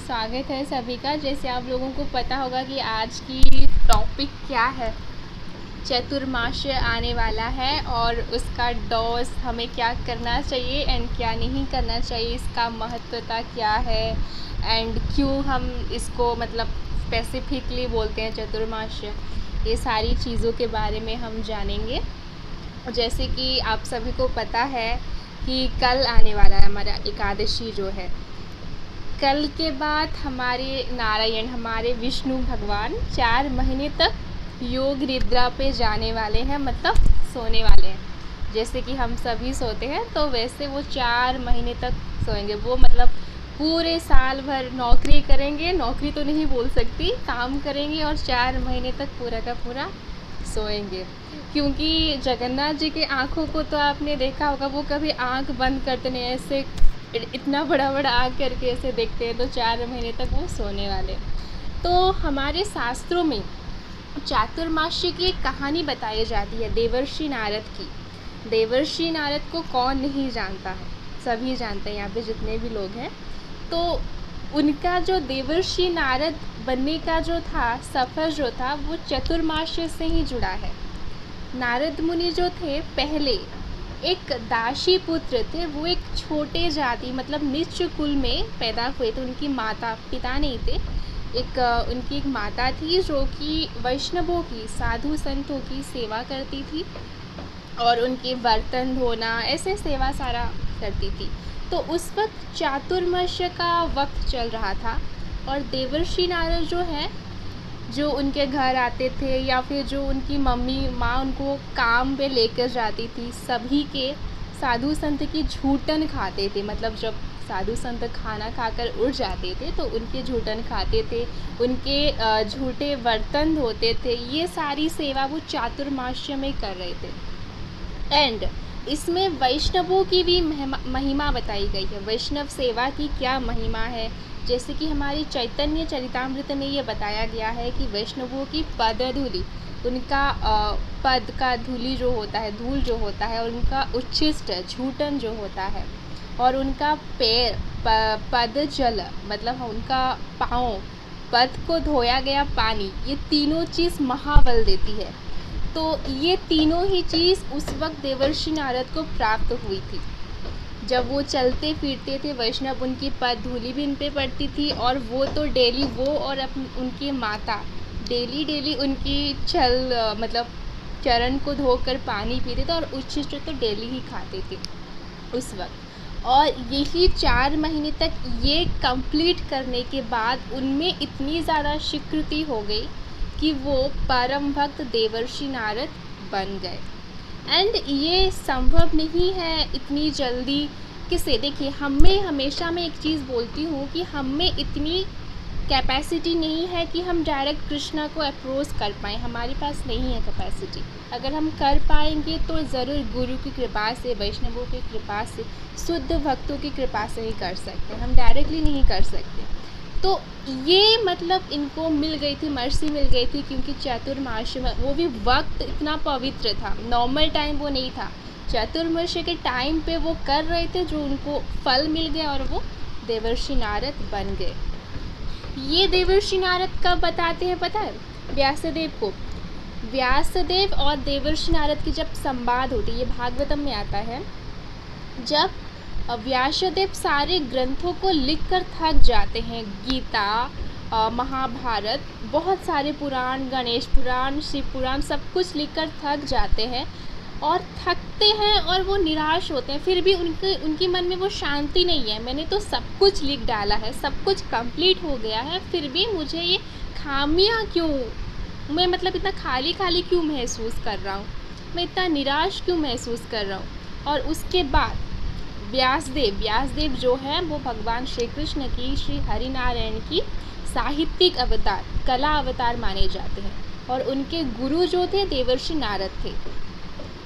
स्वागत है सभी का। जैसे आप लोगों को पता होगा कि आज की टॉपिक क्या है। चतुर्मास्य आने वाला है और उसका डॉस हमें क्या करना चाहिए एंड क्या नहीं करना चाहिए, इसका महत्वता क्या है एंड क्यों हम इसको मतलब स्पेसिफिकली बोलते हैं चतुर्मास्य। ये सारी चीज़ों के बारे में हम जानेंगे। जैसे कि आप सभी को पता है कि कल आने वाला है हमारा एकादशी जो है। कल के बाद हमारे नारायण, हमारे विष्णु भगवान 4 महीने तक योग निद्रा पे जाने वाले हैं, मतलब सोने वाले हैं। जैसे कि हम सभी सोते हैं तो वैसे वो 4 महीने तक सोएंगे। वो मतलब पूरे साल भर नौकरी करेंगे, नौकरी तो नहीं बोल सकती, काम करेंगे और 4 महीने तक पूरा का पूरा सोएंगे। क्योंकि जगन्नाथ जी के आँखों को तो आपने देखा होगा, वो कभी आँख बंद करते नहीं, ऐसे इतना बड़ा बड़ा आँख करके ऐसे देखते हैं। तो 4 महीने तक वो सोने वाले। तो हमारे शास्त्रों में चातुर्मास्य की एक कहानी बताई जाती है देवर्षि नारद की। देवर्षि नारद को कौन नहीं जानता है, सभी जानते हैं यहाँ पे जितने भी लोग हैं। तो उनका जो देवर्षि नारद बनने का जो था सफ़र जो था वो चतुर्मास्य से ही जुड़ा है। नारद मुनि जो थे पहले एक दासी पुत्र थे। वो एक छोटे जाति मतलब नीच कुल में पैदा हुए थे। उनकी माता पिता नहीं थे, उनकी एक माता थी जो कि वैष्णवों की, साधु संतों की सेवा करती थी और उनके बर्तन धोना ऐसे सेवा सारा करती थी। तो उस वक्त चातुर्मास्य का वक्त चल रहा था और देवर्षि नारद जो है, जो उनके घर आते थे या फिर जो उनकी माँ उनको काम पे लेकर जाती थी, सभी के साधु संत की झूठन खाते थे। मतलब जब साधु संत खाना खाकर उठ जाते थे तो उनके झूठन खाते थे, उनके झूठे बर्तन धोते थे। ये सारी सेवा वो चातुर्मास्य में कर रहे थे। एंड इसमें वैष्णवों की भी महिमा बताई गई है। वैष्णव सेवा की क्या महिमा है, जैसे कि हमारी चैतन्य चरितामृत में ये बताया गया है कि वैष्णवों की पद धूलि, उनका पद का धूलि जो होता है, धूल जो होता है, और उनका उच्छिष्ट झूठन जो होता है, और उनका पैर पद जल मतलब उनका पाँव, पद को धोया गया पानी, ये तीनों चीज़ महाबल देती है। तो ये तीनों ही चीज़ उस वक्त देवर्षि नारद को प्राप्त हुई थी। जब वो चलते फिरते थे, वैष्णव उनकी पद धूलि भी उन पे पड़ती थी और वो तो डेली वो और उनकी माता डेली उनकी मतलब चरण को धोकर पानी पीते थे और उच्छिष्ट तो डेली ही खाते थे उस वक्त। और यही 4 महीने तक ये कंप्लीट करने के बाद उनमें इतनी ज़्यादा स्वीकृति हो गई कि वो परम भक्त देवर्षि नारद बन गए। एंड ये संभव नहीं है इतनी जल्दी किसे। देखिए, हमें हमेशा मैं एक चीज़ बोलती हूँ कि हमें इतनी कैपेसिटी नहीं है कि हम डायरेक्ट कृष्णा को अप्रोच कर पाएँ, हमारे पास नहीं है कैपेसिटी। अगर हम कर पाएंगे तो ज़रूर गुरु की कृपा से, वैष्णवों की कृपा से, शुद्ध भक्तों की कृपा से ही कर सकते हैं, हम डायरेक्टली नहीं कर सकते। तो ये मतलब इनको मिल गई थी, मर्सी मिल गई थी, क्योंकि चतुर्मास्य में वो भी वक्त इतना पवित्र था, नॉर्मल टाइम वो नहीं था। चतुर्मास्य के टाइम पे वो कर रहे थे, जो उनको फल मिल गया और वो देवर्षि नारद बन गए। ये देवर्षि नारद कब बताते हैं पता है? व्यासदेव को। व्यासदेव और देवर्षि नारद की जब संवाद होती है, ये भागवतम में आता है, जब व्यासदेव सारे ग्रंथों को लिखकर थक जाते हैं, गीता, महाभारत, बहुत सारे पुराण, गणेश पुराण, शिव पुराण, सब कुछ लिखकर थक जाते हैं और थकते हैं और वो निराश होते हैं। फिर भी उनकी मन में वो शांति नहीं है। मैंने तो सब कुछ लिख डाला है, सब कुछ कंप्लीट हो गया है, फिर भी मुझे ये खामियां क्यों, मैं मतलब इतना खाली खाली क्यों महसूस कर रहा हूँ, मैं इतना निराश क्यों महसूस कर रहा हूँ। और उसके बाद व्यासदेव जो है वो भगवान श्री कृष्ण की, श्री हरिनारायण की साहित्यिक अवतार, कला अवतार माने जाते हैं। और उनके गुरु जो थे देवर्षि नारद थे।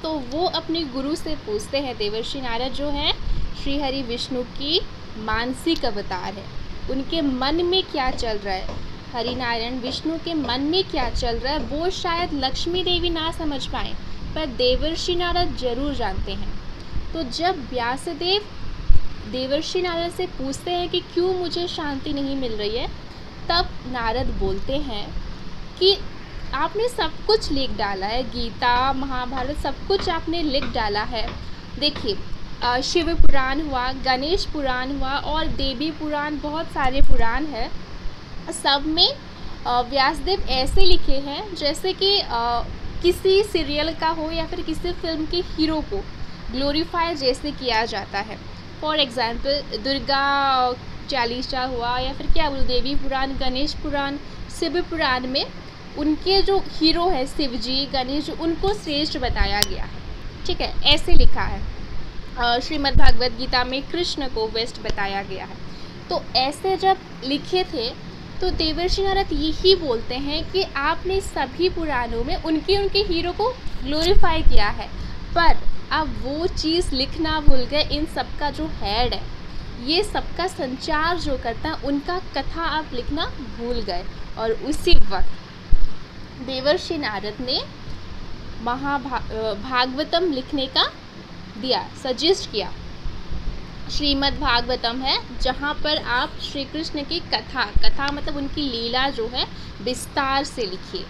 तो वो अपने गुरु से पूछते हैं, देवर्षि नारद जो हैं श्री हरि विष्णु की मानसिक अवतार है, उनके मन में क्या चल रहा है, हरिनारायण विष्णु के मन में क्या चल रहा है, वो शायद लक्ष्मी देवी ना समझ पाए, पर देवर्षि नारद जरूर जानते हैं। तो जब व्यासदेव देवर्षि नारद से पूछते हैं कि क्यों मुझे शांति नहीं मिल रही है, तब नारद बोलते हैं कि आपने सब कुछ लिख डाला है, गीता महाभारत सब कुछ आपने लिख डाला है। देखिए शिव पुराण हुआ, गणेश पुराण हुआ और देवी पुराण, बहुत सारे पुराण हैं। सब में व्यासदेव ऐसे लिखे हैं जैसे कि किसी सीरियल का हो या फिर किसी फिल्म के हीरो को ग्लोरीफाई जैसे किया जाता है। फॉर एग्जांपल दुर्गा चालीसा हुआ या फिर क्या बोलूँ, देवी पुराण, गणेश पुराण, शिव पुराण में उनके जो हीरो है शिव जी, गणेश जी, उनको श्रेष्ठ बताया गया है। ठीक है, ऐसे लिखा है। श्रीमद् भागवत गीता में कृष्ण को बेस्ट बताया गया है। तो ऐसे जब लिखे थे तो देवर्षि नारद यही बोलते हैं कि आपने सभी पुराणों में उनके हीरो को ग्लोरीफाई किया है, पर अब वो चीज़ लिखना भूल गए। इन सब का जो हेड है, ये सबका संचार जो करता है, उनका कथा आप लिखना भूल गए। और उसी वक्त देवर्षि नारद ने भागवतम लिखने का दिया, सजेस्ट किया। श्रीमद् भागवतम है जहाँ पर आप श्री कृष्ण की कथा मतलब उनकी लीला जो है विस्तार से लिखिए।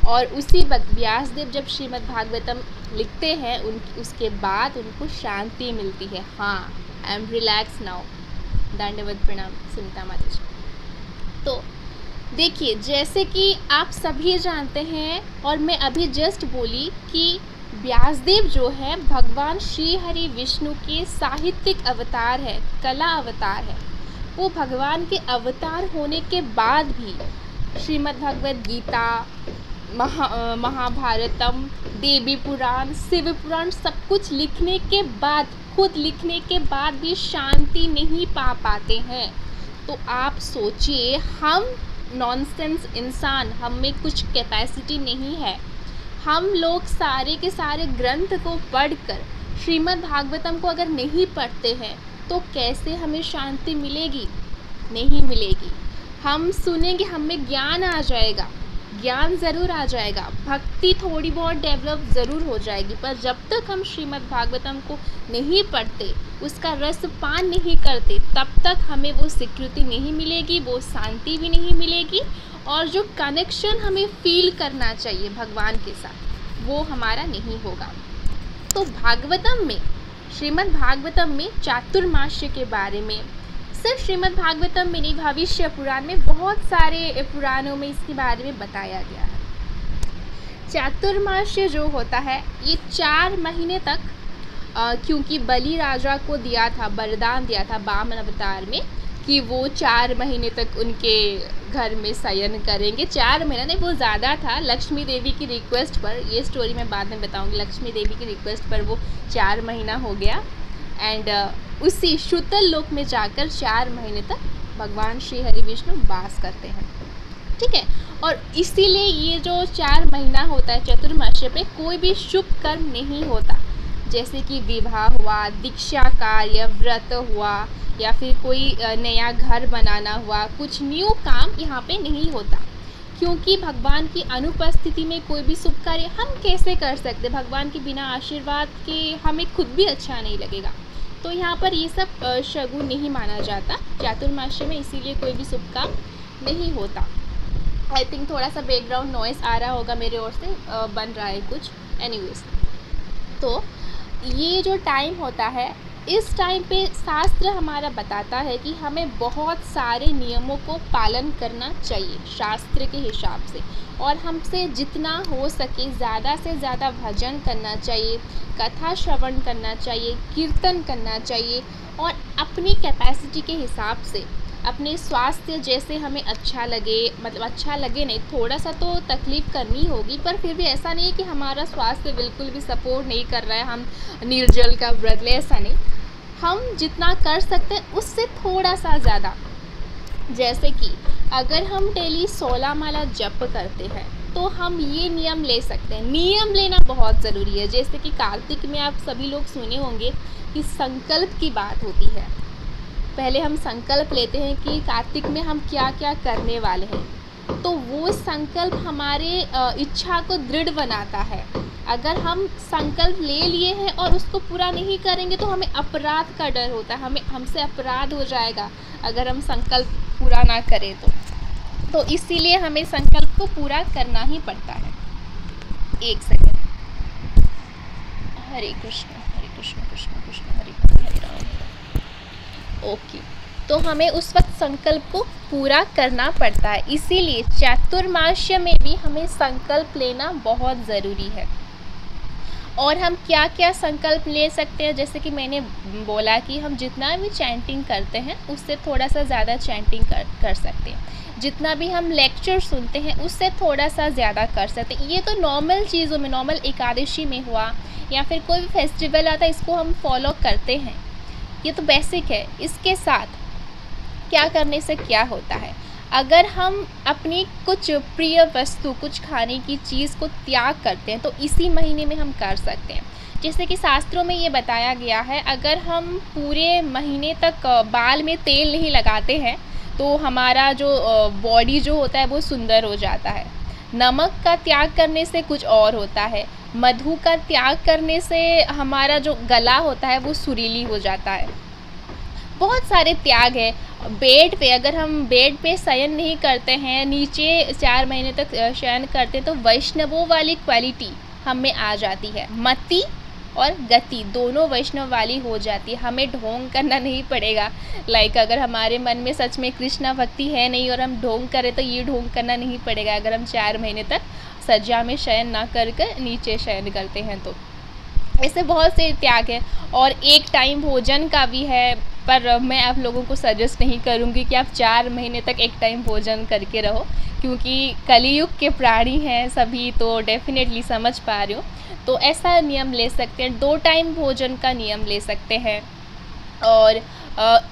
और उसी वक्त व्यासदेव जब श्रीमद् भागवतम लिखते हैं उसके बाद उनको शांति मिलती है। हाँ, आई एम रिलैक्स नाउ, दंडवत प्रणाम सुनीता माता जी। तो देखिए, जैसे कि आप सभी जानते हैं और मैं अभी जस्ट बोली कि व्यासदेव जो है भगवान श्री हरि विष्णु के साहित्यिक अवतार है, कला अवतार है। वो भगवान के अवतार होने के बाद भी श्रीमद् भागवत गीता, महाभारतम, देवी पुराण, शिव पुराण सब कुछ लिखने के बाद, खुद लिखने के बाद भी शांति नहीं पा पाते हैं। तो आप सोचिए, हम नॉनसेंस इंसान, हम में कुछ कैपेसिटी नहीं है। हम लोग सारे के सारे ग्रंथ को पढ़कर श्रीमद् भागवतम को अगर नहीं पढ़ते हैं तो कैसे हमें शांति मिलेगी? नहीं मिलेगी। हम सुनेंगे, हमें ज्ञान आ जाएगा, ज्ञान ज़रूर आ जाएगा, भक्ति थोड़ी बहुत डेवलप ज़रूर हो जाएगी, पर जब तक हम श्रीमद् भागवतम को नहीं पढ़ते, उसका रस पान नहीं करते, तब तक हमें वो स्वीकृति नहीं मिलेगी, वो शांति भी नहीं मिलेगी, और जो कनेक्शन हमें फील करना चाहिए भगवान के साथ, वो हमारा नहीं होगा। तो भागवतम में, श्रीमद् भागवतम में चातुर्मास्य के बारे में, सिर्फ श्रीमद् भागवतम में नहीं, भविष्य पुराण में, बहुत सारे पुराणों में इसके बारे में बताया गया है। चातुर्मास्य जो होता है ये 4 महीने तक, क्योंकि बलि राजा को दिया था, वरदान दिया था वामन अवतार में कि वो 4 महीने तक उनके घर में शयन करेंगे। 4 महीना नहीं, वो ज़्यादा था। लक्ष्मी देवी की रिक्वेस्ट पर, ये स्टोरी मैं बाद में बताऊंगी, लक्ष्मी देवी की रिक्वेस्ट पर वो 4 महीना हो गया। एंड उसी शुतल लोक में जाकर 4 महीने तक भगवान श्री हरि विष्णु वास करते हैं। ठीक है, और इसीलिए ये जो 4 महीना होता है चतुर्मास्य पे, कोई भी शुभ कर्म नहीं होता, जैसे कि विवाह हुआ, दीक्षा कार्य, व्रत हुआ, या फिर कोई नया घर बनाना हुआ, कुछ न्यू काम यहाँ पे नहीं होता, क्योंकि भगवान की अनुपस्थिति में कोई भी शुभ कार्य हम कैसे कर सकते? भगवान के बिना आशीर्वाद के हमें खुद भी अच्छा नहीं लगेगा। तो यहाँ पर ये सब शगुन नहीं माना जाता चातुर्मास्य में, इसीलिए कोई भी शुभ काम नहीं होता। आई थिंक थोड़ा सा बैकग्राउंड नॉइस आ रहा होगा मेरे ओर से, बन रहा है कुछ। एनीवेज, तो ये जो टाइम होता है, इस टाइम पे शास्त्र हमारा बताता है कि हमें बहुत सारे नियमों को पालन करना चाहिए शास्त्र के हिसाब से, और हमसे जितना हो सके ज़्यादा से ज़्यादा भजन करना चाहिए, कथा श्रवण करना चाहिए, कीर्तन करना चाहिए, और अपनी कैपेसिटी के हिसाब से, अपने स्वास्थ्य जैसे हमें अच्छा लगे, मतलब अच्छा लगे नहीं, थोड़ा सा तो तकलीफ़ करनी होगी, पर फिर भी ऐसा नहीं है कि हमारा स्वास्थ्य बिल्कुल भी सपोर्ट नहीं कर रहा है, हम निर्जल का व्रत ले, ऐसा नहीं। हम जितना कर सकते हैं उससे थोड़ा सा ज़्यादा, जैसे कि अगर हम डेली 16 माला जप करते हैं तो हम ये नियम ले सकते हैं। नियम लेना बहुत ज़रूरी है। जैसे कि कार्तिक में आप सभी लोग सुने होंगे कि संकल्प की बात होती है। पहले हम संकल्प लेते हैं कि कार्तिक में हम क्या क्या करने वाले हैं, तो वो संकल्प हमारे इच्छा को दृढ़ बनाता है। अगर हम संकल्प ले लिए हैं और उसको पूरा नहीं करेंगे तो हमें अपराध का डर होता है, हमें हमसे अपराध हो जाएगा अगर हम संकल्प पूरा ना करें तो इसीलिए हमें संकल्प को पूरा करना ही पड़ता है। एक सेकंड। हरे कृष्ण कृष्ण कृष्ण हरे हरे, हरे राम। ओके, तो हमें उस वक्त संकल्प को पूरा करना पड़ता है, इसीलिए चातुर्मास्य में भी हमें संकल्प लेना बहुत ज़रूरी है। और हम क्या क्या संकल्प ले सकते हैं, जैसे कि मैंने बोला कि हम जितना भी चैंटिंग करते हैं उससे थोड़ा सा ज़्यादा चैंटिंग कर सकते हैं, जितना भी हम लेक्चर सुनते हैं उससे थोड़ा सा ज़्यादा कर सकते हैं। ये तो नॉर्मल चीज़ों में, नॉर्मल एकादशी में हुआ या फिर कोई भी फेस्टिवल आता है इसको हम फॉलो करते हैं, ये तो बेसिक है। इसके साथ क्या करने से क्या होता है, अगर हम अपनी कुछ प्रिय वस्तु, कुछ खाने की चीज़ को त्याग करते हैं तो इसी महीने में हम कर सकते हैं। जैसे कि शास्त्रों में ये बताया गया है, अगर हम पूरे महीने तक बाल में तेल नहीं लगाते हैं तो हमारा जो बॉडी जो होता है वो सुंदर हो जाता है। नमक का त्याग करने से कुछ और होता है। मधु का त्याग करने से हमारा जो गला होता है वो सुरीली हो जाता है। बहुत सारे त्याग है। बेड पे, अगर हम बेड पे शयन नहीं करते हैं, नीचे 4 महीने तक शयन करते हैं तो वैष्णवों वाली क्वालिटी हम में आ जाती है। मति और गति दोनों वैष्णव वाली हो जाती है, हमें ढोंग करना नहीं पड़ेगा। लाइक अगर हमारे मन में सच में कृष्णा भक्ति है नहीं और हम ढोंग करें तो ये ढोंग करना नहीं पड़ेगा अगर हम 4 महीने तक सज्जा में शयन ना कर नीचे शयन करते हैं तो। ऐसे बहुत से त्याग है। और एक टाइम भोजन का भी है, पर मैं आप लोगों को सजेस्ट नहीं करूँगी कि आप 4 महीने तक एक टाइम भोजन करके रहो, क्योंकि कलियुग के प्राणी हैं सभी, तो डेफिनेटली समझ पा रहे हो। तो ऐसा नियम ले सकते हैं, 2 टाइम भोजन का नियम ले सकते हैं। और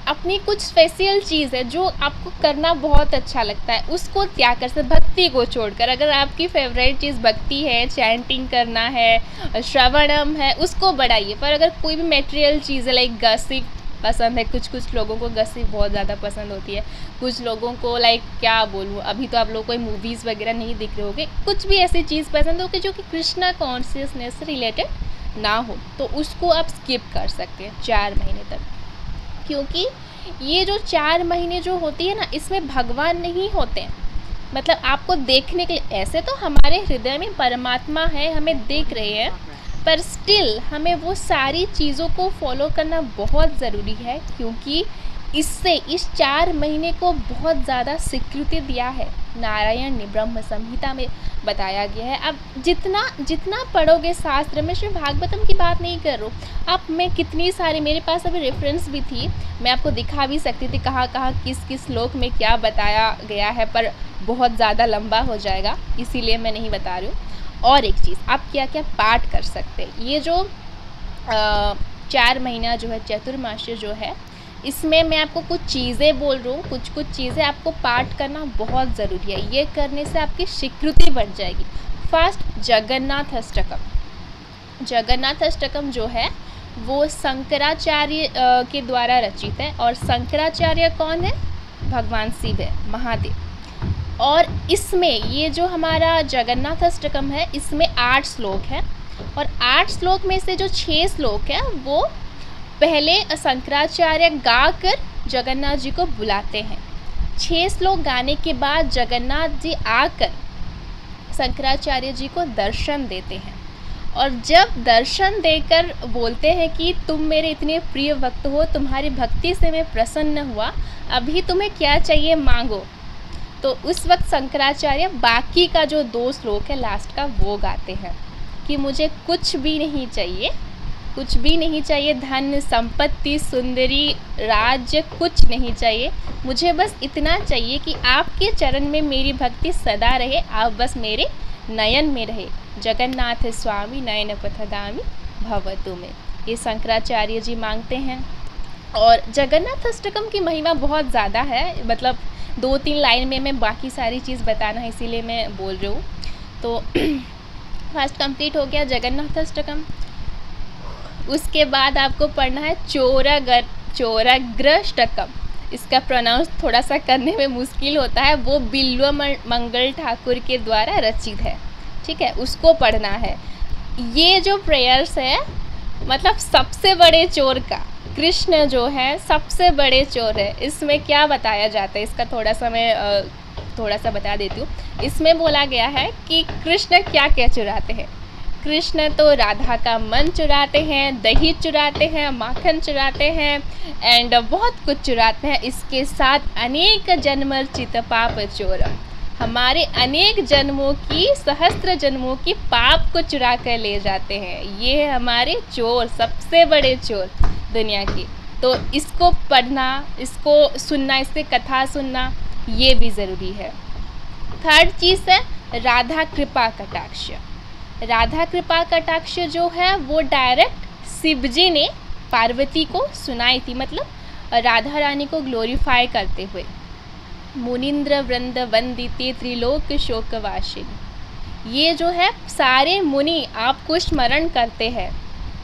अपनी कुछ स्पेशल चीज़ है जो आपको करना बहुत अच्छा लगता है उसको त्याग कर सकते, भक्ति को छोड़कर। अगर आपकी फेवरेट चीज़ भक्ति है, चैंटिंग करना है, श्रवणम है, उसको बढ़ाइए। पर अगर कोई भी मटेरियल चीज़ है, लाइक गसिप पसंद है, कुछ लोगों को गसिप बहुत ज़्यादा पसंद होती है, कुछ लोगों को लाइक क्या बोलूँ, अभी तो आप लोग कोई मूवीज़ वगैरह नहीं दिख रहे होगे, कुछ भी ऐसी चीज़ पसंद होगी जो कि कृष्णा कॉन्शियसनेस से रिलेटेड ना हो, तो उसको आप स्किप कर सकते हैं 4 महीने तक। क्योंकि ये जो 4 महीने जो होती है ना, इसमें भगवान नहीं होते हैं, मतलब आपको देखने के लिए। ऐसे तो हमारे हृदय में परमात्मा है, हमें देख रहे हैं, पर स्टिल हमें वो सारी चीज़ों को फॉलो करना बहुत ज़रूरी है, क्योंकि इससे इस 4 महीने को बहुत ज़्यादा स्वीकृति दिया है नारायण ने ब्रह्म संहिता में बताया गया है। अब जितना पढ़ोगे शास्त्र में, सिर्फ भागवतम की बात नहीं कर रहा हूँ, अब मैं कितनी सारी, मेरे पास अभी रेफरेंस भी थी, मैं आपको दिखा भी सकती थी कहाँ किस श्लोक में क्या बताया गया है, पर बहुत ज़्यादा लंबा हो जाएगा इसीलिए मैं नहीं बता रही हूँ। और एक चीज़, आप क्या क्या पाठ कर सकते हैं, ये जो 4 महीना जो है चतुर्मास्य जो है, इसमें मैं आपको कुछ चीज़ें बोल रही हूँ, कुछ चीज़ें आपको पाठ करना बहुत ज़रूरी है, ये करने से आपकी स्वीकृति बढ़ जाएगी। फर्स्ट, जगन्नाथ अष्टकम। जगन्नाथ अष्टकम जो है वो शंकराचार्य के द्वारा रचित है, और शंकराचार्य कौन है? भगवान शिव है, महादेव। और इसमें ये जो हमारा जगन्नाथ अष्टकम है, इसमें 8 श्लोक है, और 8 श्लोक में से जो 6 श्लोक है वो पहले शंकराचार्य गाकर जगन्नाथ जी को बुलाते हैं। 6 श्लोक गाने के बाद जगन्नाथ जी आकर शंकराचार्य जी को दर्शन देते हैं, और जब दर्शन देकर बोलते हैं कि तुम मेरे इतने प्रिय भक्त हो, तुम्हारी भक्ति से मैं प्रसन्न हुआ, अभी तुम्हें क्या चाहिए मांगो। तो उस वक्त शंकराचार्य बाकी का जो 2 श्लोक है लास्ट का वो गाते हैं कि मुझे कुछ भी नहीं चाहिए, कुछ भी नहीं चाहिए, धन संपत्ति सुंदरी राज्य कुछ नहीं चाहिए, मुझे बस इतना चाहिए कि आपके चरण में मेरी भक्ति सदा रहे, आप बस मेरे नयन में रहे। जगन्नाथ स्वामी नयन पथगामी भवतु में, ये शंकराचार्य जी मांगते हैं। और जगन्नाथ अष्टकम की महिमा बहुत ज़्यादा है, मतलब 2-3 लाइन में मैं बाकी सारी चीज़ बताना है इसीलिए मैं बोल रही हूँ। तो फर्स्ट कंप्लीट हो गया जगन्नाथ अष्टकम। उसके बाद आपको पढ़ना है चोराग्रष्टकम। इसका प्रोनाउंस थोड़ा सा करने में मुश्किल होता है, वो बिल्व मंगल ठाकुर के द्वारा रचित है, ठीक है, उसको पढ़ना है। ये जो प्रेयर्स है मतलब सबसे बड़े चोर का, कृष्ण जो है सबसे बड़े चोर है। इसमें क्या बताया जाता है, इसका थोड़ा सा मैं थोड़ा सा बता देती हूँ। इसमें बोला गया है कि कृष्ण क्या क्या चुराते हैं। कृष्ण तो राधा का मन चुराते हैं, दही चुराते हैं, माखन चुराते हैं एंड बहुत कुछ चुराते हैं। इसके साथ अनेक जन्मर्चित पाप चोर, हमारे अनेक जन्मों की, सहस्त्र जन्मों की पाप को चुरा कर ले जाते हैं। ये हमारे चोर, सबसे बड़े चोर दुनिया की। तो इसको पढ़ना, इसको सुनना, इससे कथा सुनना ये भी ज़रूरी है। थर्ड चीज़ है राधा कृपा कटाक्ष। राधा कृपा कटाक्ष जो है वो डायरेक्ट शिव जी ने पार्वती को सुनाई थी, मतलब राधा रानी को ग्लोरीफाई करते हुए। मुनिंद्र वृंद वंदिते त्रिलोक शोकवासिनी, ये जो है सारे मुनि आपको स्मरण करते हैं।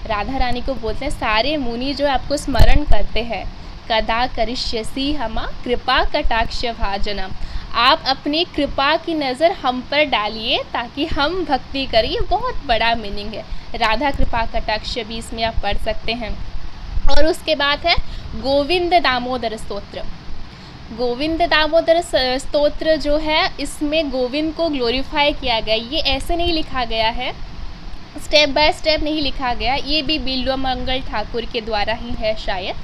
राधा रानी को बोलते हैं सारे मुनि जो आपको स्मरण करते हैं। कदा करिष्यसि हमा कृपा कटाक्ष भाजनम, आप अपनी कृपा की नज़र हम पर डालिए ताकि हम भक्ति करें। ये बहुत बड़ा मीनिंग है। राधा कृपा कटाक्ष भी इसमें आप पढ़ सकते हैं। और उसके बाद है गोविंद दामोदर स्तोत्र। गोविंद दामोदर स्तोत्र जो है इसमें गोविंद को ग्लोरीफाई किया गया। ये ऐसे नहीं लिखा गया है, स्टेप बाय स्टेप नहीं लिखा गया। ये भी बिल्वमंगल ठाकुर के द्वारा ही है शायद,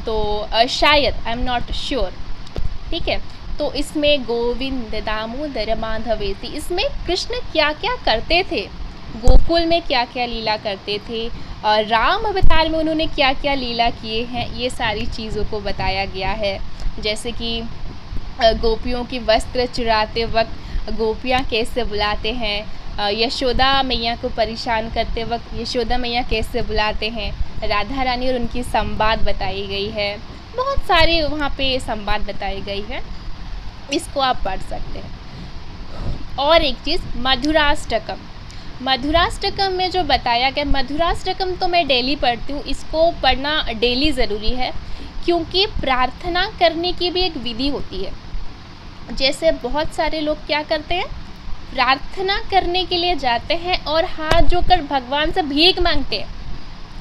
तो शायद आई एम नॉट श्योर, ठीक है। तो इसमें गोविंद दामोदर माधवेति, इसमें कृष्ण क्या क्या करते थे, गोकुल में क्या क्या लीला करते थे और राम अवतार में उन्होंने क्या क्या लीला किए हैं, ये सारी चीज़ों को बताया गया है। जैसे कि गोपियों की वस्त्र चुराते वक्त गोपियाँ कैसे बुलाते हैं, यशोदा मैया को परेशान करते वक्त यशोदा मैया कैसे बुलाते हैं, राधा रानी और उनकी संवाद बताई गई है। बहुत सारे वहाँ पे संवाद बताई गई है, इसको आप पढ़ सकते हैं। और एक चीज़ मधुराष्टकम। मधुराष्टकम में जो बताया गया, मधुराष्टकम तो मैं डेली पढ़ती हूँ, इसको पढ़ना डेली ज़रूरी है क्योंकि प्रार्थना करने की भी एक विधि होती है। जैसे बहुत सारे लोग क्या करते हैं, प्रार्थना करने के लिए जाते हैं और हाथ जोड़कर भगवान से भीख मांगते हैं,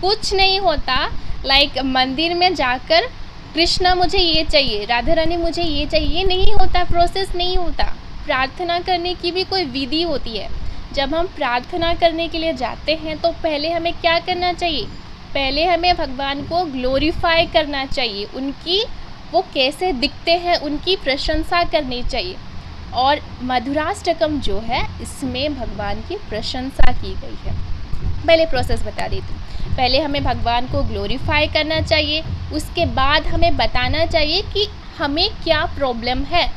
कुछ नहीं होता। लाइक मंदिर में जाकर कृष्णा मुझे ये चाहिए, राधा रानी मुझे ये चाहिए, ये नहीं होता, प्रोसेस नहीं होता। प्रार्थना करने की भी कोई विधि होती है। जब हम प्रार्थना करने के लिए जाते हैं तो पहले हमें क्या करना चाहिए, पहले हमें भगवान को ग्लोरीफाई करना चाहिए, उनकी वो कैसे दिखते हैं उनकी प्रशंसा करनी चाहिए। और मधुराष्टकम जो है इसमें भगवान की प्रशंसा की गई है। पहले प्रोसेस बता देती हूँ। पहले हमें भगवान को ग्लोरीफाई करना चाहिए, उसके बाद हमें बताना चाहिए कि हमें क्या प्रॉब्लम है।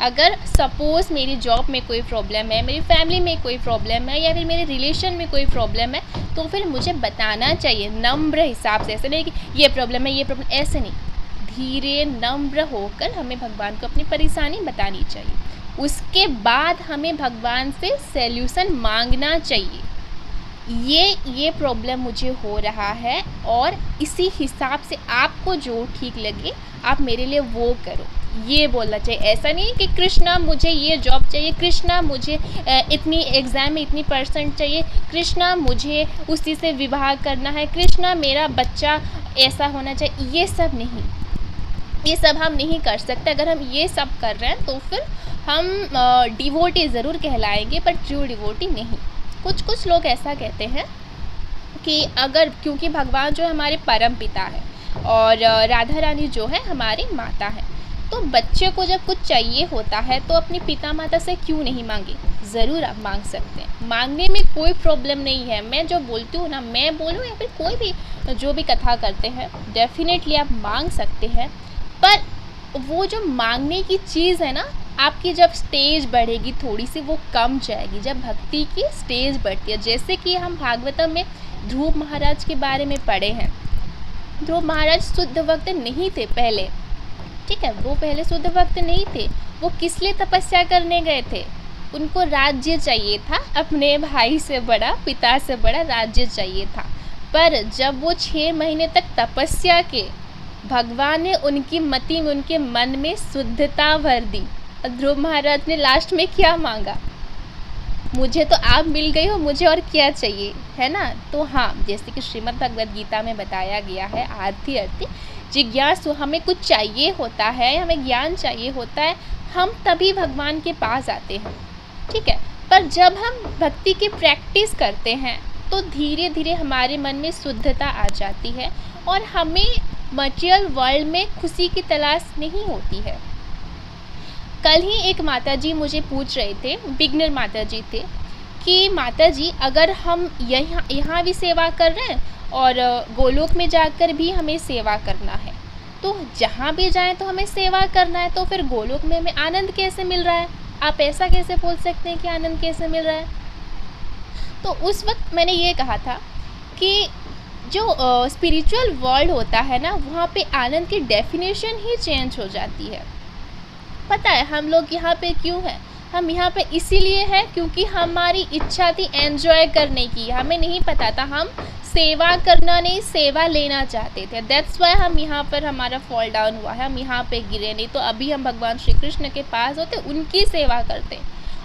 अगर सपोज़ मेरी जॉब में कोई प्रॉब्लम है, मेरी फैमिली में कोई प्रॉब्लम है या फिर मेरे रिलेशन में कोई प्रॉब्लम है तो फिर मुझे बताना चाहिए नम्र हिसाब से। ऐसे नहीं कि ये प्रॉब्लम है, ये प्रॉब्लम, ऐसे नहीं। धीरे नम्र होकर हमें भगवान को अपनी परेशानी बतानी चाहिए। उसके बाद हमें भगवान से सॉल्यूशन मांगना चाहिए। ये प्रॉब्लम मुझे हो रहा है और इसी हिसाब से आपको जो ठीक लगे आप मेरे लिए वो करो, ये बोलना चाहिए। ऐसा नहीं कि कृष्णा मुझे ये जॉब चाहिए, कृष्णा मुझे इतनी एग्ज़ाम में इतनी % चाहिए, कृष्णा मुझे उसी से विवाह करना है, कृष्णा मेरा बच्चा ऐसा होना चाहिए। ये सब नहीं, ये सब हम नहीं कर सकते। अगर हम ये सब कर रहे हैं तो फिर हम डिवोटी ज़रूर कहलाएंगे पर ट्रू डिवोटी नहीं। कुछ लोग ऐसा कहते हैं कि अगर, क्योंकि भगवान जो हमारे परम पिता है और राधा रानी जो है हमारी माता है, तो बच्चे को जब कुछ चाहिए होता है तो अपनी पिता माता से क्यों नहीं मांगे, ज़रूर आप मांग सकते हैं। मांगने में कोई प्रॉब्लम नहीं है। मैं जो बोलती हूँ ना, मैं बोलूँ या फिर कोई भी जो भी कथा करते हैं, डेफिनेटली आप मांग सकते हैं। पर वो जो मांगने की चीज़ है ना, आपकी जब स्टेज बढ़ेगी थोड़ी सी वो कम जाएगी जब भक्ति की स्टेज बढ़ती है। जैसे कि हम भागवतम में ध्रुव महाराज के बारे में पढ़े हैं। ध्रुव महाराज शुद्ध भक्त नहीं थे पहले, ठीक है, वो पहले शुद्ध भक्त नहीं थे। वो किस लिए तपस्या करने गए थे, उनको राज्य चाहिए था, अपने भाई से बड़ा, पिता से बड़ा राज्य चाहिए था। पर जब वो 6 महीने तक तपस्या के, भगवान ने उनकी मति में, उनके मन में शुद्धता भर दी। ध्रुव महाराज ने लास्ट में क्या मांगा, मुझे तो आप मिल गई हो, मुझे और क्या चाहिए, है ना। तो हाँ, जैसे कि श्रीमद् भगवद गीता में बताया गया है, आरती अर्ति जिज्ञासु, हमें कुछ चाहिए होता है, हमें ज्ञान चाहिए होता है, हम तभी भगवान के पास आते हैं, ठीक है। पर जब हम भक्ति की प्रैक्टिस करते हैं तो धीरे धीरे हमारे मन में शुद्धता आ जाती है और हमें मटेरियल वर्ल्ड में खुशी की तलाश नहीं होती है। कल ही एक माताजी मुझे पूछ रहे थे, बिगनर माताजी थे, कि माताजी अगर हम यहाँ भी सेवा कर रहे हैं और गोलोक में जाकर भी हमें सेवा करना है, तो जहाँ भी जाएं तो हमें सेवा करना है, तो फिर गोलोक में हमें आनंद कैसे मिल रहा है? आप ऐसा कैसे बोल सकते हैं कि आनंद कैसे मिल रहा है? तो उस वक्त मैंने ये कहा था कि जो स्पिरिचुअल वर्ल्ड होता है ना, वहाँ पे आनंद की डेफिनेशन ही चेंज हो जाती है। पता है हम लोग यहाँ पे क्यों हैं? हम यहाँ पे इसीलिए हैं क्योंकि हमारी इच्छा थी एंजॉय करने की, हमें नहीं पता था, हम सेवा करना नहीं सेवा लेना चाहते थे। दैट्स वाई हम यहाँ पर हमारा फॉल डाउन हुआ है, हम यहाँ पे गिरे, नहीं तो अभी हम भगवान श्री कृष्ण के पास होते, उनकी सेवा करते।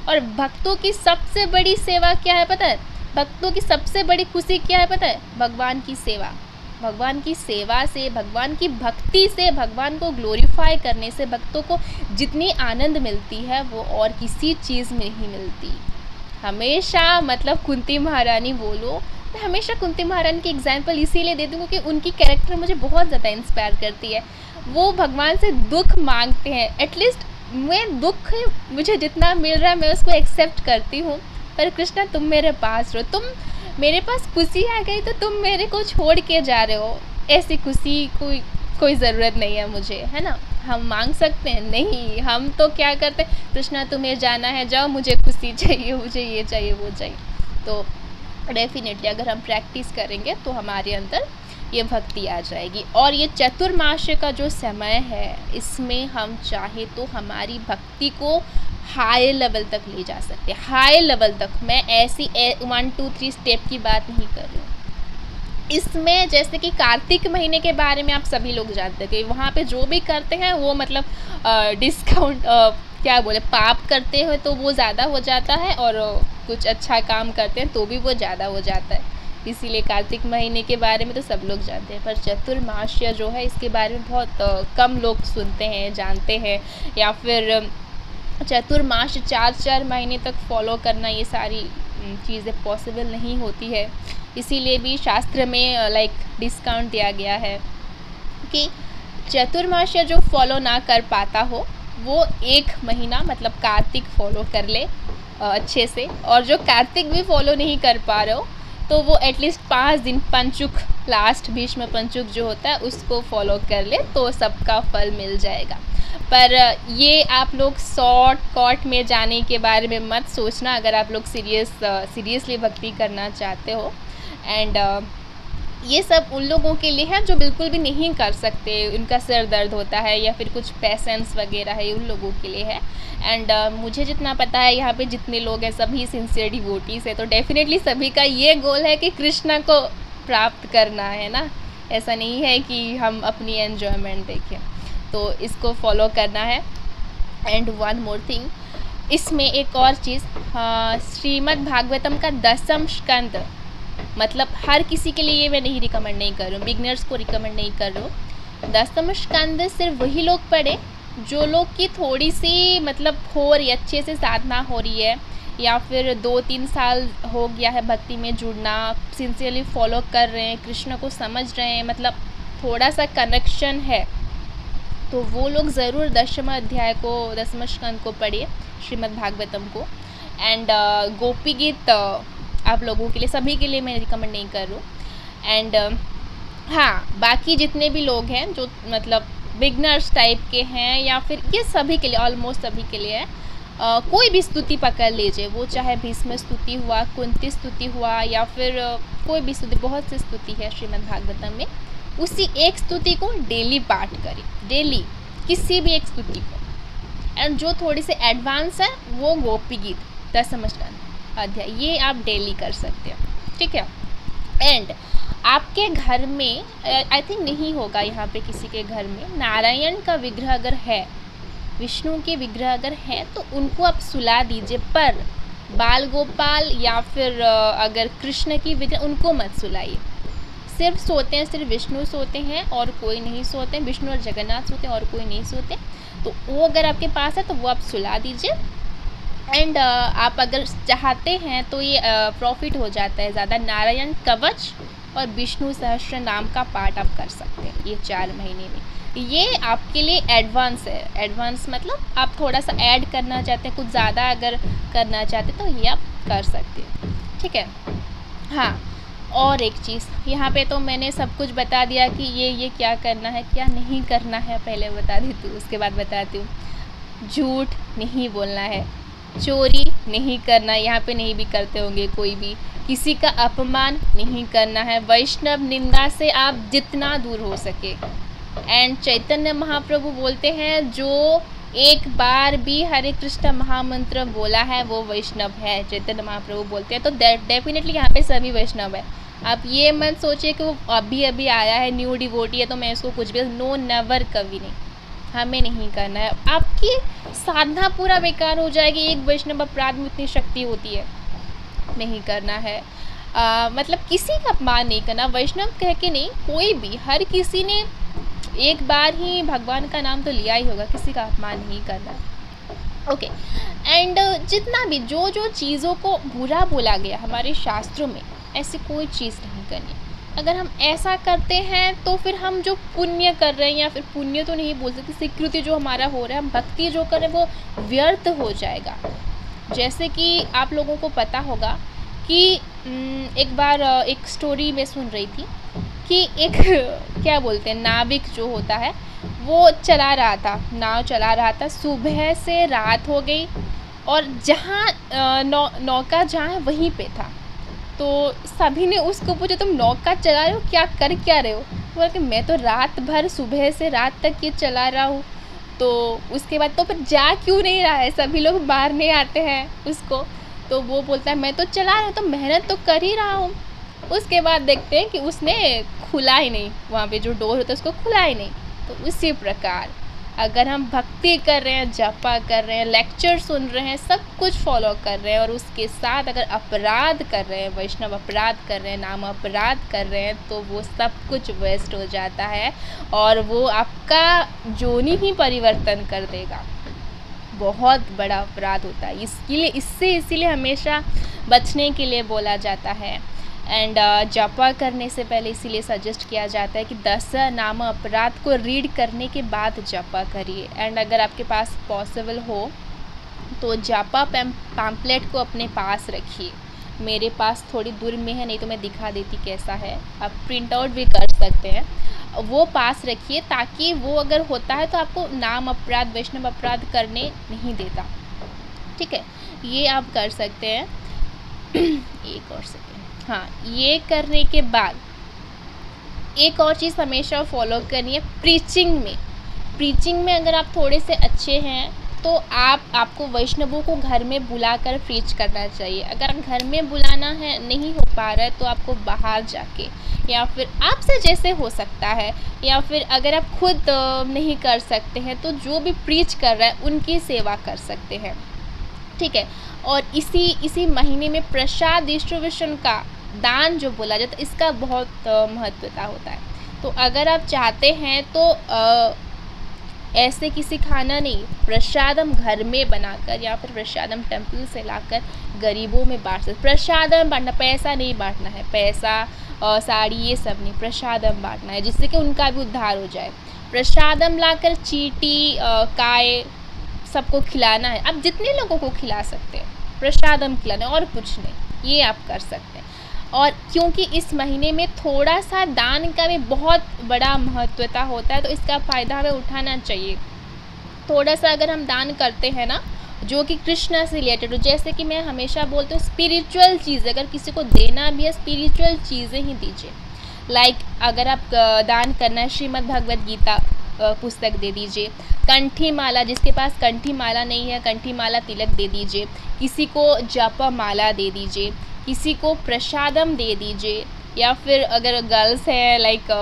और भक्तों की सबसे बड़ी सेवा क्या है पता है? भक्तों की सबसे बड़ी खुशी क्या है पता है? भगवान की सेवा। भगवान की सेवा से, भगवान की भक्ति से, भगवान को ग्लोरीफाई करने से भक्तों को जितनी आनंद मिलती है वो और किसी चीज़ में नहीं मिलती। हमेशा मतलब कुंती महारानी बोलो, मैं हमेशा कुंती महारानी की एग्जाम्पल इसीलिए देती हूँ क्योंकि उनकी कैरेक्टर मुझे बहुत ज़्यादा इंस्पायर करती है। वो भगवान से दुख मांगते हैं, एटलीस्ट मैं दुख मुझे जितना मिल रहा है मैं उसको एक्सेप्ट करती हूँ, पर कृष्णा तुम मेरे पास रहो, तुम मेरे पास खुशी आ गई तो तुम मेरे को छोड़ के जा रहे हो, ऐसी खुशी कोई ज़रूरत नहीं है मुझे, है ना। हम मांग सकते हैं? नहीं, हम तो क्या करते हैं, कृष्णा तुम्हें जाना है जाओ, मुझे खुशी चाहिए, मुझे ये चाहिए वो चाहिए। तो डेफिनेटली अगर हम प्रैक्टिस करेंगे तो हमारे अंदर ये भक्ति आ जाएगी। और ये चतुर्मास्य का जो समय है, इसमें हम चाहे तो हमारी भक्ति को हाई लेवल तक ले जा सकते हैं, हाई लेवल तक। मैं ऐसी 1 2 3 स्टेप की बात नहीं कर रही हूँ। इसमें जैसे कि कार्तिक महीने के बारे में आप सभी लोग जानते हैं कि वहाँ पे जो भी करते हैं वो मतलब डिस्काउंट क्या बोले, पाप करते हैं तो वो ज़्यादा हो जाता है, और कुछ अच्छा काम करते हैं तो भी वो ज़्यादा हो जाता है। इसीलिए कार्तिक महीने के बारे में तो सब लोग जानते हैं, पर चतुर्मास्य जो है इसके बारे में बहुत कम लोग सुनते हैं, जानते हैं। या फिर चतुर्मास 4 महीने तक फॉलो करना, ये सारी चीज़ें पॉसिबल नहीं होती है। इसीलिए भी शास्त्र में लाइक डिस्काउंट दिया गया है कि चतुर्मास जो फॉलो ना कर पाता हो वो 1 महीना मतलब कार्तिक फॉलो कर ले अच्छे से, और जो कार्तिक भी फॉलो नहीं कर पा रहे हो तो वो एटलीस्ट 5 दिन पंचुक, लास्ट भीष्म पंचुक जो होता है उसको फॉलो कर ले तो सबका फल मिल जाएगा। पर ये आप लोग शॉर्टकट में जाने के बारे में मत सोचना अगर आप लोग सीरियसली भक्ति करना चाहते हो। एंड ये सब उन लोगों के लिए है जो बिल्कुल भी नहीं कर सकते, उनका सिर दर्द होता है या फिर कुछ पेशेंस वगैरह है, उन लोगों के लिए है। एंड मुझे जितना पता है यहाँ पे जितने लोग हैं सभी सिंसियर डिवोटीज है, तो डेफिनेटली सभी का ये गोल है कि कृष्णा को प्राप्त करना है ना। ऐसा नहीं है कि हम अपनी एन्जॉयमेंट देखें, तो इसको फॉलो करना है। एंड 1 मोर थिंग, इसमें एक और चीज़, श्रीमद् भागवतम का 10वां स्कंद, मतलब हर किसी के लिए ये मैं नहीं रिकमेंड नहीं कर रही हूँ, बिगनर्स को रिकमेंड नहीं कर रही हूँ। 10वां स्कंद सिर्फ वही लोग पढ़े जो लोग की थोड़ी सी मतलब हो रही, अच्छे से साधना हो रही है, या फिर 2-3 साल हो गया है भक्ति में जुड़ना, सिंसियरली फॉलो कर रहे हैं, कृष्ण को समझ रहे हैं, मतलब थोड़ा सा कनेक्शन है, तो वो लोग ज़रूर 10वां अध्याय को, 10वां स्कंद को पढ़िए, श्रीमद् भागवतम को। एंड गोपी गीत आप लोगों के लिए, सभी के लिए मैं रिकमेंड नहीं कर रही हूँ। एंड हाँ, बाकी जितने भी लोग हैं जो मतलब बिगनर्स टाइप के हैं, या फिर ये सभी के लिए, ऑलमोस्ट सभी के लिए है, कोई भी स्तुति पकड़ लीजिए, वो चाहे भीष्म स्तुति हुआ, कुंती स्तुति हुआ, या फिर कोई भी स्तुति, बहुत सी स्तुति है श्रीमद् भागवतम में, उसी एक स्तुति को डेली पाठ करें, डेली किसी भी एक स्तुति को। एंड जो थोड़ी सी एडवांस है वो गोपी गीत 10वां अध्याय, ये आप डेली कर सकते हो, ठीक है। एंड आपके घर में आई थिंक नहीं होगा यहाँ पे किसी के घर में, नारायण का विग्रह अगर है, विष्णु के विग्रह अगर है, तो उनको आप सुला दीजिए, पर बाल गोपाल या फिर अगर कृष्ण की विग्रह, उनको मत सुलाइए। सिर्फ सोते हैं, सिर्फ विष्णु सोते हैं और कोई नहीं सोते, विष्णु और जगन्नाथ सोते हैं और कोई नहीं सोते। तो वो अगर आपके पास है तो वो आप सुला दीजिए। एंड आप अगर चाहते हैं तो ये प्रॉफिट हो जाता है ज़्यादा, नारायण कवच और विष्णु सहस्त्र नाम का पाठ आप कर सकते हैं ये 4 महीने में। ये आपके लिए एडवांस है। एडवांस मतलब आप थोड़ा सा ऐड करना चाहते हैं, कुछ ज़्यादा अगर करना चाहते हैं तो ये आप कर सकते हैं, ठीक है। हाँ, और एक चीज़ यहाँ पे तो मैंने सब कुछ बता दिया कि ये क्या करना है क्या नहीं करना है, पहले बता देती हूँ उसके बाद बताती हूँ। झूठ नहीं बोलना है, चोरी नहीं करना, यहाँ पे नहीं भी करते होंगे कोई भी, किसी का अपमान नहीं करना है, वैष्णव निंदा से आप जितना दूर हो सके। एंड चैतन्य महाप्रभु बोलते हैं जो एक बार भी हरे कृष्ण महामंत्र बोला है वो वैष्णव है, चैतन्य महाप्रभु बोलते हैं। तो डेफिनेटली यहाँ पे सभी वैष्णव है। आप ये मत सोचिए कि वो अभी अभी आया है, न्यू डिवोटी है तो मैं इसको कुछ भी, नो, नेवर, कभी नहीं, हमें नहीं करना है। आपकी साधना पूरा बेकार हो जाएगी। एक वैष्णव अपराध में इतनी शक्ति होती है, नहीं करना है। मतलब किसी का अपमान नहीं करना, वैष्णव कह के नहीं, कोई भी, हर किसी ने एक बार ही भगवान का नाम तो लिया ही होगा, किसी का अपमान नहीं करना। ओके, एंड जितना भी जो चीज़ों को बुरा बोला गया हमारे शास्त्रों में, ऐसी कोई चीज़ नहीं करनी। अगर हम ऐसा करते हैं तो फिर हम जो पुण्य कर रहे हैं, या फिर पुण्य तो नहीं बोल सकते, स्वीकृति जो हमारा हो रहा है, हम भक्ति जो कर रहे हैं वो व्यर्थ हो जाएगा। जैसे कि आप लोगों को पता होगा कि एक बार एक स्टोरी में सुन रही थी कि एक क्या बोलते हैं, नाविक जो होता है वो चला रहा था, नाव चला रहा था, सुबह से रात हो गई और जहाँ नौका जहाँ है वहीं पे था। तो सभी ने उसको पूछा तुम नौका चला रहे हो, क्या कर क्या रहे हो? तो बोला कि मैं तो रात भर सुबह से रात तक ये चला रहा हूँ। तो उसके बाद तो फिर जा क्यों नहीं रहा है, सभी लोग मारने आते हैं उसको। तो वो बोलता है मैं तो चला रहा हूँ, तो मेहनत तो कर ही रहा हूँ। उसके बाद देखते हैं कि उसने खुला ही नहीं, वहाँ पे जो डोर होता है उसको खुला ही नहीं। तो उसी प्रकार अगर हम भक्ति कर रहे हैं, जपा कर रहे हैं, लेक्चर सुन रहे हैं, सब कुछ फॉलो कर रहे हैं और उसके साथ अगर अपराध कर रहे हैं, वैष्णव अपराध कर रहे हैं, नाम अपराध कर रहे हैं, तो वो सब कुछ वेस्ट हो जाता है और वो आपका जोनी ही परिवर्तन कर देगा। बहुत बड़ा अपराध होता है, इसीलिए हमेशा बचने के लिए बोला जाता है। एंड जपा करने से पहले इसीलिए सजेस्ट किया जाता है कि 10 नाम अपराध को रीड करने के बाद जपा करिए। एंड अगर आपके पास पॉसिबल हो तो जपा पैम्पलेट को अपने पास रखिए। मेरे पास थोड़ी दूर में है, नहीं तो मैं दिखा देती कैसा है, आप प्रिंट आउट भी कर सकते हैं। वो पास रखिए ताकि वो अगर होता है तो आपको नाम अपराध, वैष्णव अपराध करने नहीं देता, ठीक है। ये आप कर सकते हैं। एक और सेकेंड, हाँ, ये करने के बाद एक और चीज़ हमेशा फॉलो करनी है, प्रीचिंग में अगर आप थोड़े से अच्छे हैं तो आपको वैष्णवों को घर में बुलाकर प्रीच करना चाहिए। अगर घर में बुलाना है नहीं हो पा रहा है तो आपको बाहर जाके, या फिर आपसे जैसे हो सकता है, या फिर अगर आप खुद नहीं कर सकते हैं तो जो भी प्रीच कर रहा है उनकी सेवा कर सकते हैं, ठीक है। और इसी महीने में प्रसाद डिस्ट्रीब्यूशन का दान जो बोला जाता है, इसका बहुत महत्वता होता है। तो अगर आप चाहते हैं तो ऐसे किसी खाना नहीं, प्रसादम घर में बनाकर या फिर प्रसादम टेम्पल से लाकर गरीबों में बांट सकते। प्रसादम बांटना, पैसा नहीं बांटना है, पैसा साड़ी ये सब नहीं, प्रसादम बांटना है जिससे कि उनका भी उद्धार हो जाए। प्रसादम लाकर चीटी काय सबको खिलाना है, आप जितने लोगों को खिला सकते हैं प्रसादम खिलाना, और कुछ नहीं, ये आप कर सकते हैं। और क्योंकि इस महीने में थोड़ा सा दान का भी बहुत बड़ा महत्वता होता है तो इसका फ़ायदा हमें उठाना चाहिए। थोड़ा सा अगर हम दान करते हैं ना जो कि कृष्णा से रिलेटेड हो, जैसे कि मैं हमेशा बोलती हूँ स्पिरिचुअल चीज़ अगर किसी को देना भी है, स्पिरिचुअल चीज़ें ही दीजिए। लाइक अगर आप दान करना है, श्रीमद् भगवद गीता पुस्तक दे दीजिए, कंठी माला, जिसके पास कंठी माला नहीं है कंठी माला तिलक दे दीजिए, किसी को जप माला दे दीजिए, किसी को प्रसादम दे दीजिए, या फिर अगर गर्ल्स है लाइक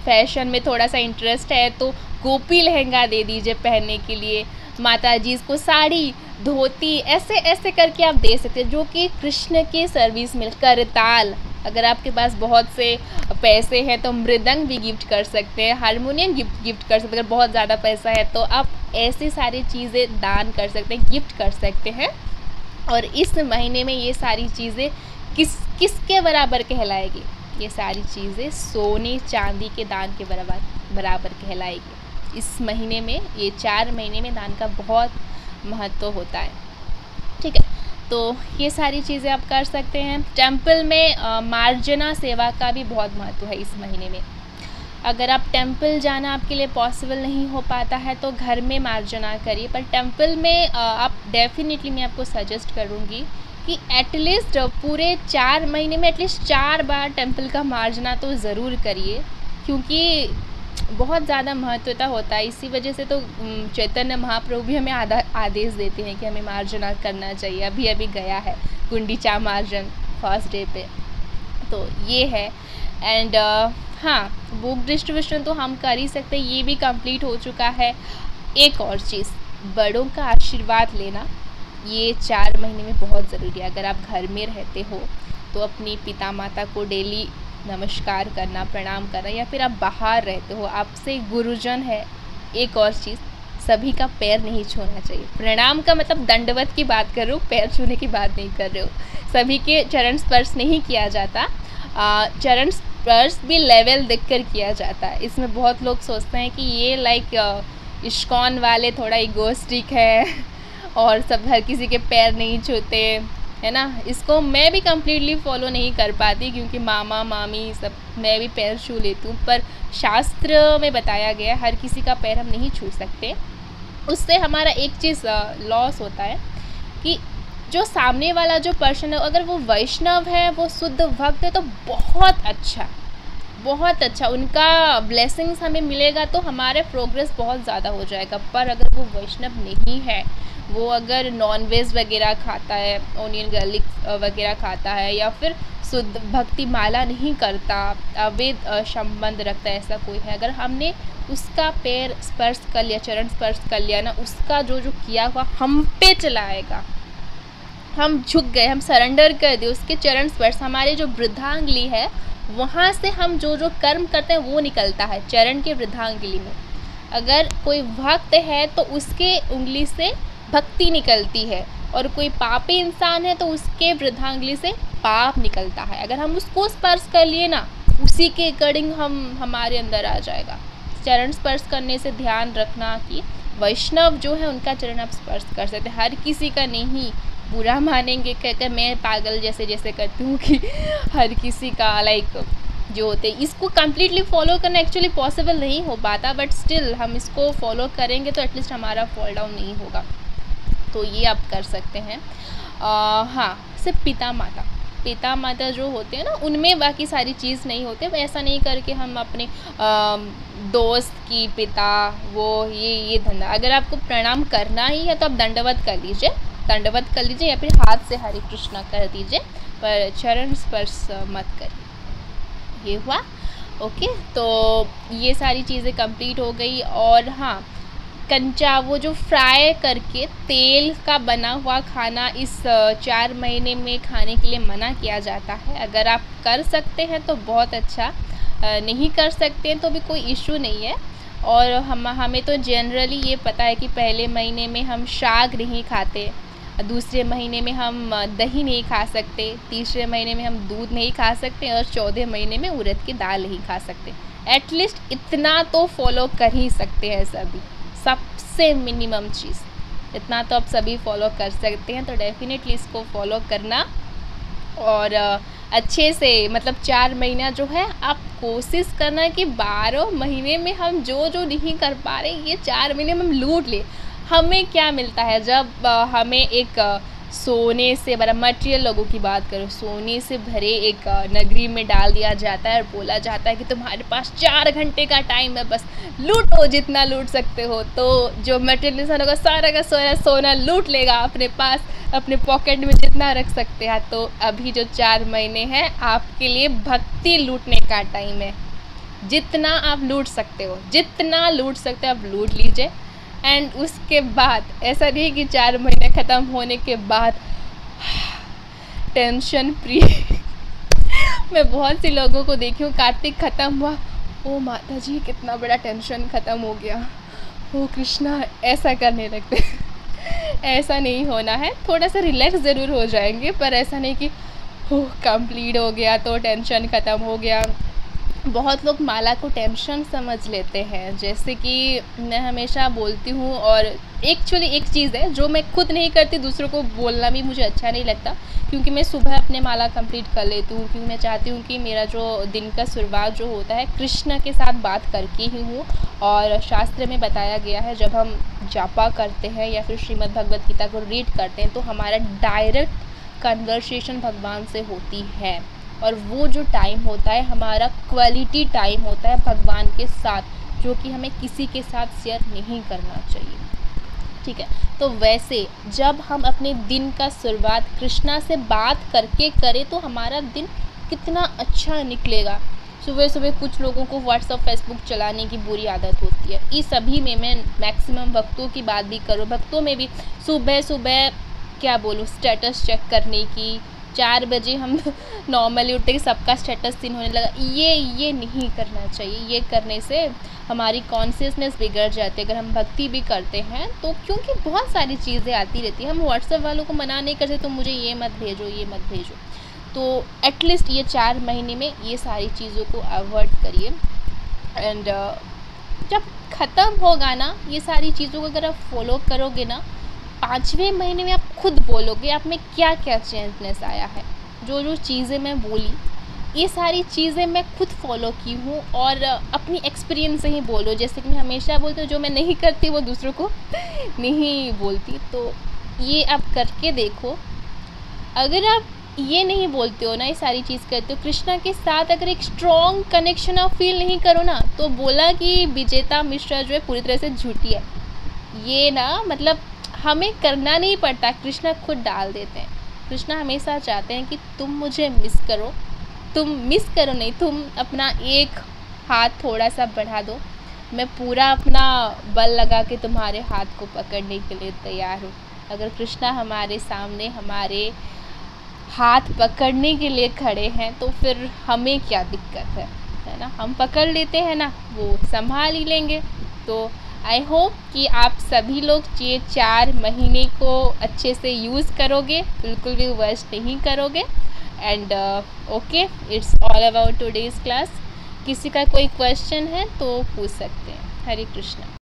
फैशन में थोड़ा सा इंटरेस्ट है तो गोपी लहंगा दे दीजिए पहनने के लिए, माता जी को साड़ी धोती, ऐसे ऐसे करके आप दे सकते हैं, जो कि कृष्ण की सर्विस में। करताल, अगर आपके पास बहुत से पैसे हैं तो मृदंग भी गिफ्ट कर सकते हैं, हारमोनियम गिफ्ट कर सकते हैं। अगर बहुत ज़्यादा पैसा है तो आप ऐसी सारी चीज़ें दान कर सकते हैं, गिफ्ट कर सकते हैं। और इस महीने में ये सारी चीज़ें किसके बराबर कहलाएगी? ये सारी चीज़ें सोने चांदी के दान के बराबर कहलाएगी। इस महीने में, ये 4 महीने में दान का बहुत महत्व होता है, ठीक है। तो ये सारी चीज़ें आप कर सकते हैं। टेम्पल में मार्जना सेवा का भी बहुत महत्व है इस महीने में। अगर आप टेम्पल जाना आपके लिए पॉसिबल नहीं हो पाता है तो घर में मार्जना करिए, पर टेम्पल में आप डेफिनेटली, मैं आपको सजेस्ट करूँगी कि एटलीस्ट पूरे 4 महीने में एटलीस्ट 4 बार टेम्पल का मार्जना तो ज़रूर करिए, क्योंकि बहुत ज़्यादा महत्वता होता है। इसी वजह से तो चैतन्य महाप्रभु भी हमें आदेश देते हैं कि हमें मार्जना करना चाहिए। अभी गया है गुंडीचा मार्जन फर्स्ट डे पे, तो ये है। एंड हाँ, बुक डिस्ट्रीब्यूशन तो हम कर ही सकते हैं, ये भी कंप्लीट हो चुका है। एक और चीज़, बड़ों का आशीर्वाद लेना ये 4 महीने में बहुत ज़रूरी है। अगर आप घर में रहते हो तो अपनी पिता माता को डेली नमस्कार करना, प्रणाम करना, या फिर आप बाहर रहते हो, आपसे गुरुजन है। एक और चीज़, सभी का पैर नहीं छूना चाहिए। प्रणाम का मतलब दंडवत की बात कर रहे हो, पैर छूने की बात नहीं कर रहे हो। सभी के चरण स्पर्श नहीं किया जाता, चरण स्पर्श भी लेवल देखकर किया जाता है। इसमें बहुत लोग सोचते हैं कि ये लाइक इस्कॉन वाले थोड़ा ईगोइस्टिक है और सब हर किसी के पैर नहीं छूते, है ना। इसको मैं भी कम्प्लीटली फॉलो नहीं कर पाती, क्योंकि मामा मामी सब मैं भी पैर छू लेती हूँ, पर शास्त्र में बताया गया है हर किसी का पैर हम नहीं छू सकते। उससे हमारा एक चीज़ लॉस होता है कि जो सामने वाला जो पर्सन है, अगर वो वैष्णव है, वो शुद्ध भक्त है, तो बहुत अच्छा उनका ब्लेसिंग्स हमें मिलेगा, तो हमारे प्रोग्रेस बहुत ज़्यादा हो जाएगा। पर अगर वो वैष्णव नहीं है, वो अगर नॉनवेज वगैरह खाता है, ऑनियन गार्लिक वगैरह खाता है, या फिर शुद्ध भक्ति माला नहीं करता, अवैध संबंध रखता है, ऐसा कोई है, अगर हमने उसका पैर स्पर्श कर लिया, चरण स्पर्श कर लिया ना, उसका जो किया हुआ हम पे चला आएगा। हम झुक गए, हम सरेंडर कर दिए, उसके चरण स्पर्श, हमारे जो वृद्धांगुली है वहाँ से हम जो कर्म करते हैं वो निकलता है चरण के वृद्धांगुली में। अगर कोई भक्त है तो उसके उंगली से भक्ति निकलती है, और कोई पापी इंसान है तो उसके वृद्धांगुली से पाप निकलता है। अगर हम उसको स्पर्श कर लिए ना, उसी के अकॉर्डिंग हमारे अंदर आ जाएगा। चरण स्पर्श करने से ध्यान रखना कि वैष्णव जो है उनका चरण आप स्पर्श कर सकते हैं, हर किसी का नहीं। बुरा मानेंगे कहकर मैं पागल जैसे करती हूँ कि हर किसी का लाइक जो होते, इसको कम्प्लीटली फॉलो करना एक्चुअली पॉसिबल नहीं हो पाता, बट स्टिल हम इसको फॉलो करेंगे तो एटलीस्ट हमारा फॉल डाउन नहीं होगा। तो ये आप कर सकते हैं। हाँ, सिर्फ पिता माता जो होते हैं ना, उनमें बाकी सारी चीज़ नहीं होते। ऐसा नहीं करके हम अपने दोस्त की पिता वो ये धंधा, अगर आपको प्रणाम करना ही है तो आप दंडवत कर लीजिए या फिर हाथ से हरे कृष्णा कर दीजिए, पर चरण स्पर्श मत करिए। ये हुआ ओके। तो ये सारी चीज़ें कंप्लीट हो गई। और हाँ, कंचा वो जो फ्राई करके तेल का बना हुआ खाना इस 4 महीने में खाने के लिए मना किया जाता है। अगर आप कर सकते हैं तो बहुत अच्छा, नहीं कर सकते हैं तो भी कोई इशू नहीं है। और हमें तो जनरली ये पता है कि पहले महीने में हम शाक नहीं खाते, दूसरे महीने में हम दही नहीं खा सकते, तीसरे महीने में हम दूध नहीं खा सकते, और 14वें महीने में उड़द की दाल नहीं खा सकते। एटलीस्ट इतना तो फॉलो कर ही सकते हैं सभी, सबसे मिनिमम चीज़ इतना तो आप सभी फॉलो कर सकते हैं। तो डेफिनेटली इसको फॉलो करना, और अच्छे से मतलब 4 महीना जो है आप कोशिश करना कि 12 महीने में हम जो नहीं कर पा रहे ये 4 महीने में हम लूट ले। हमें क्या मिलता है जब हमें एक सोने से भरा, मटेरियल लोगों की बात करो, सोने से भरे एक नगरी में डाल दिया जाता है और बोला जाता है कि तुम्हारे पास 4 घंटे का टाइम है, बस लूटो जितना लूट सकते हो। तो जो मटेरियल इंसान होगा सारा का सारा सोना लूट लेगा अपने पास, अपने पॉकेट में जितना रख सकते हैं। तो अभी जो 4 महीने हैं आपके लिए भक्ति लूटने का टाइम है। जितना आप लूट सकते हो आप लूट लीजिए। एंड उसके बाद ऐसा नहीं कि 4 महीने ख़त्म होने के बाद टेंशन फ्री मैं बहुत से लोगों को देखी हूँ, कार्तिक ख़त्म हुआ, ओ माता जी कितना बड़ा टेंशन ख़त्म हो गया, ओ कृष्णा, ऐसा करने लगते ऐसा नहीं होना है, थोड़ा सा रिलैक्स ज़रूर हो जाएंगे, पर ऐसा नहीं कि हो कंप्लीट हो गया तो टेंशन ख़त्म हो गया। बहुत लोग माला को टेंशन समझ लेते हैं, जैसे कि मैं हमेशा बोलती हूँ, और एक्चुअली एक चीज़ है जो मैं खुद नहीं करती, दूसरों को बोलना भी मुझे अच्छा नहीं लगता, क्योंकि मैं सुबह अपने माला कंप्लीट कर लेती हूँ, क्योंकि मैं चाहती हूँ कि मेरा जो दिन का शुरुआत जो होता है कृष्ण के साथ बात करके ही हूँ। और शास्त्र में बताया गया है, जब हम जापा करते हैं या फिर श्रीमद् भगवत गीता को रीड करते हैं तो हमारा डायरेक्ट कन्वर्सेशन भगवान से होती है, और वो जो टाइम होता है हमारा क्वालिटी टाइम होता है भगवान के साथ, जो कि हमें किसी के साथ शेयर नहीं करना चाहिए, ठीक है। तो वैसे जब हम अपने दिन का शुरुआत कृष्णा से बात करके करें तो हमारा दिन कितना अच्छा निकलेगा। सुबह सुबह कुछ लोगों को व्हाट्सअप फेसबुक चलाने की बुरी आदत होती है, इस सभी में मैं मैक्सिमम भक्तों की बात भी करूँ, भक्तों में भी सुबह सुबह क्या बोलूँ, स्टेटस चेक करने की, 4 बजे हम नॉर्मली उठते कि सबका स्टेटस सीन होने लगा, ये नहीं करना चाहिए। ये करने से हमारी कॉन्शियसनेस बिगड़ जाती है। अगर हम भक्ति भी करते हैं तो, क्योंकि बहुत सारी चीज़ें आती रहती है, हम व्हाट्सएप वालों को मना नहीं करते तो मुझे ये मत भेजो, ये मत भेजो, तो एटलीस्ट ये 4 महीने में ये सारी चीज़ों को अवॉइड करिए। एंड जब ख़त्म होगा ना ये सारी चीज़ों को, अगर आप फॉलो करोगे ना, 5वें महीने में आप खुद बोलोगे आप में क्या क्या चेंजनेस आया है। जो जो चीज़ें मैं बोली ये सारी चीज़ें मैं खुद फॉलो की हूँ, और अपनी एक्सपीरियंस से ही बोलो। जैसे कि मैं हमेशा बोलती हूँ, जो मैं नहीं करती वो दूसरों को नहीं बोलती, तो ये आप करके देखो। अगर आप ये नहीं बोलते हो ना, ये सारी चीज़ करते हो, कृष्णा के साथ अगर एक स्ट्रॉन्ग कनेक्शन आप फील नहीं करो ना, तो बोला कि विजेता मिश्रा जो है पूरी तरह से झूठी है। ये ना मतलब हमें करना नहीं पड़ता, कृष्णा खुद डाल देते हैं। कृष्णा हमेशा चाहते हैं कि तुम मुझे मिस करो, तुम मिस करो नहीं, तुम अपना एक हाथ थोड़ा सा बढ़ा दो, मैं पूरा अपना बल लगा के तुम्हारे हाथ को पकड़ने के लिए तैयार हूँ। अगर कृष्णा हमारे सामने हमारे हाथ पकड़ने के लिए खड़े हैं तो फिर हमें क्या दिक्कत है ना, हम पकड़ लेते हैं ना, वो संभाल ही लेंगे। तो आई होप कि आप सभी लोग ये 4 महीने को अच्छे से यूज़ करोगे, बिल्कुल भी वेस्ट नहीं करोगे। And okay, it's all about today's class. किसी का कोई क्वेश्चन है तो पूछ सकते हैं। हरे कृष्णा।